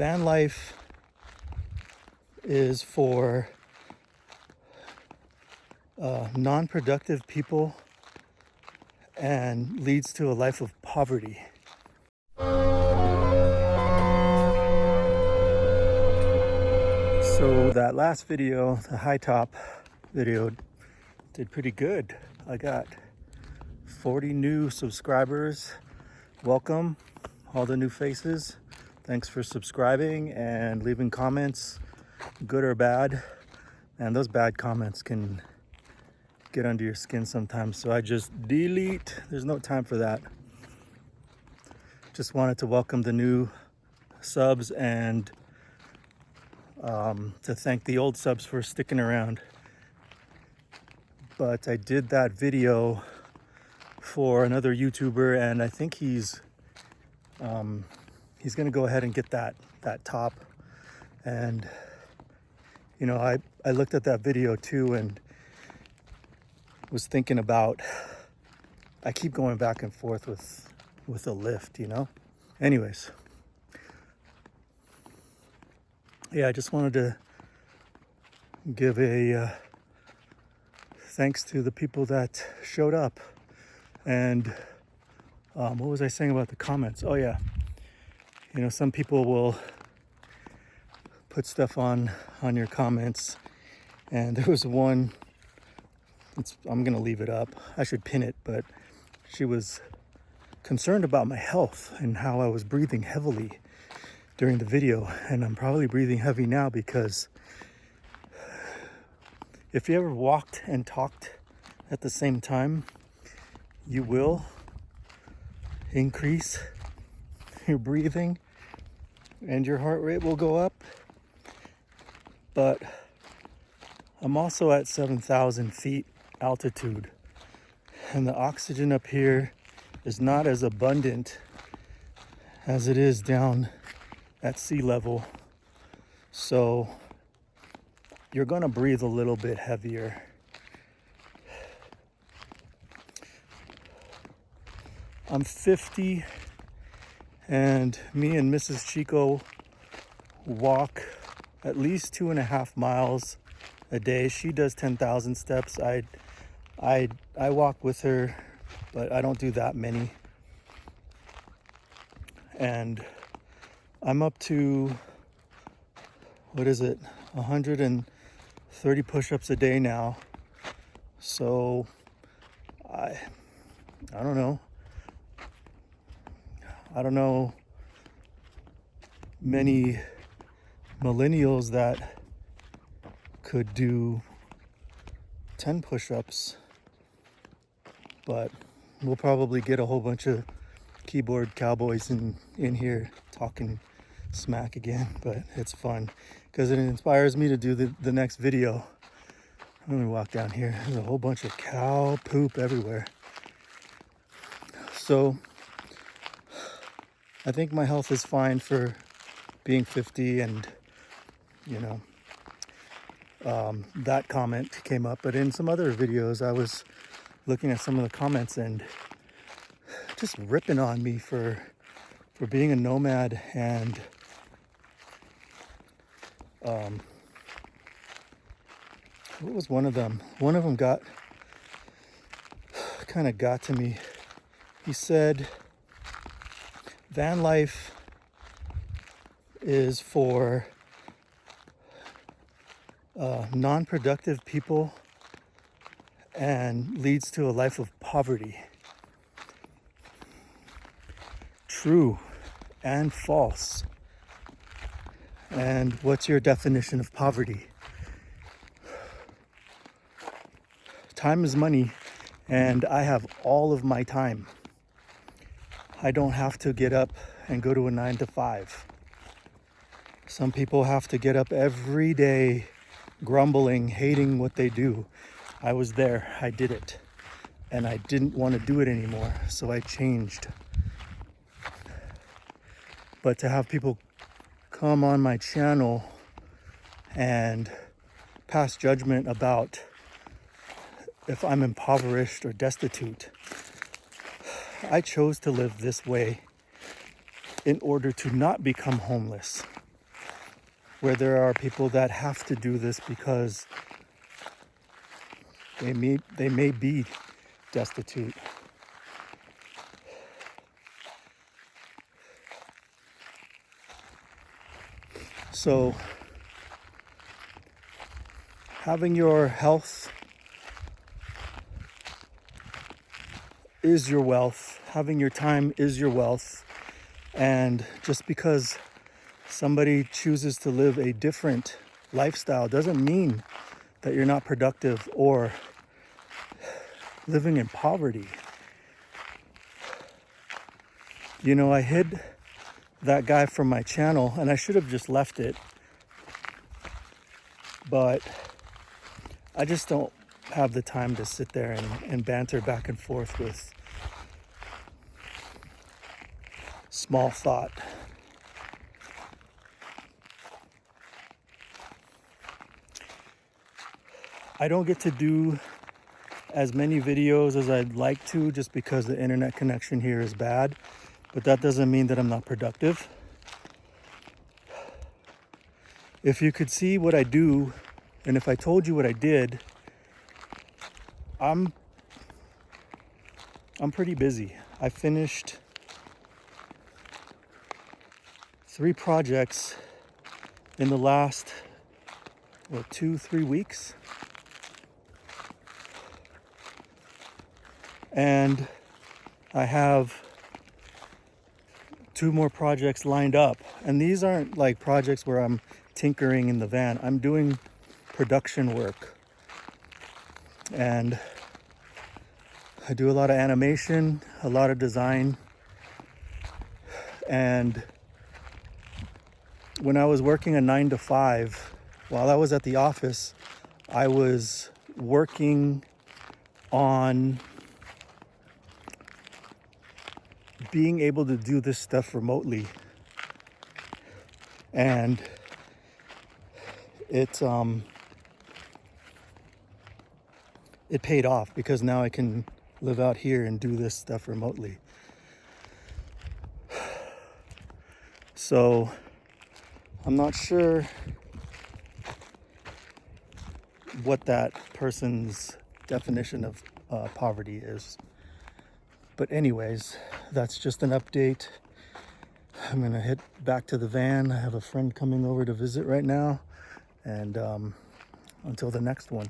Van life is for non-productive people and leads to a life of poverty. So that last video, the high top video, did pretty good. I got 40 new subscribers. Welcome, all the new faces. Thanks for subscribing and leaving comments, good or bad. And those bad comments can get under your skin sometimes, so I just delete. There's no time for that. Just wanted to welcome the new subs and to thank the old subs for sticking around. But I did that video for another YouTuber, and I think he's gonna go ahead and get that top. And you know, I looked at that video too and was thinking about, I keep going back and forth with a lift, you know. Anyways, yeah, I just wanted to give a thanks to the people that showed up. And what was I saying about the comments? Oh yeah, you know, some people will put stuff on your comments, and there was one, I'm gonna leave it up, I should pin it, but she was concerned about my health and how I was breathing heavily during the video. And I'm probably breathing heavy now because if you ever walked and talked at the same time, you will increase your breathing and your heart rate will go up. But I'm also at 7,000 feet altitude, and the oxygen up here is not as abundant as it is down at sea level. So you're gonna breathe a little bit heavier. I'm 50, and me and Mrs. Chico walk at least 2.5 miles a day. She does 10,000 steps. I walk with her, but I don't do that many. And I'm up to, what is it, 130 push-ups a day now. So I don't know. I don't know many millennials that could do 10 push-ups, but we'll probably get a whole bunch of keyboard cowboys in here talking smack again. But it's fun because it inspires me to do the next video. Let me walk down here. There's a whole bunch of cow poop everywhere. So I think my health is fine for being 50, and you know, that comment came up. But in some other videos, I was looking at some of the comments and just ripping on me for being a nomad. And what was one of them? One of them kind of got to me. He said, van life is for non-productive people and leads to a life of poverty. True and false. And what's your definition of poverty? Time is money, and I have all of my time. I don't have to get up and go to a 9 to 5. Some people have to get up every day grumbling, hating what they do. I was there, I did it, and I didn't want to do it anymore, so I changed. But to have people come on my channel and pass judgment about if I'm impoverished or destitute, I chose to live this way in order to not become homeless. where there are people that have to do this because they may be destitute. So having your health is your wealth. Having your time is your wealth. And just because somebody chooses to live a different lifestyle doesn't mean that you're not productive or living in poverty. You know, I hid that guy from my channel and I should have just left it, but I just don't have the time to sit there and banter back and forth with small thought. I don't get to do as many videos as I'd like to just because the internet connection here is bad, but that doesn't mean that I'm not productive. If you could see what I do, and if I told you what I did, I'm pretty busy. I finished 3 projects in the last 2-3 weeks, and I have 2 more projects lined up. And these aren't like projects where I'm tinkering in the van. I'm doing production work, and I do a lot of animation, a lot of design. And when I was working a 9 to 5, while I was at the office, I was working on being able to do this stuff remotely. And it paid off because now I can live out here and do this stuff remotely. So I'm not sure what that person's definition of poverty is. But anyways, that's just an update. I'm gonna head back to the van. I have a friend coming over to visit right now. And until the next one.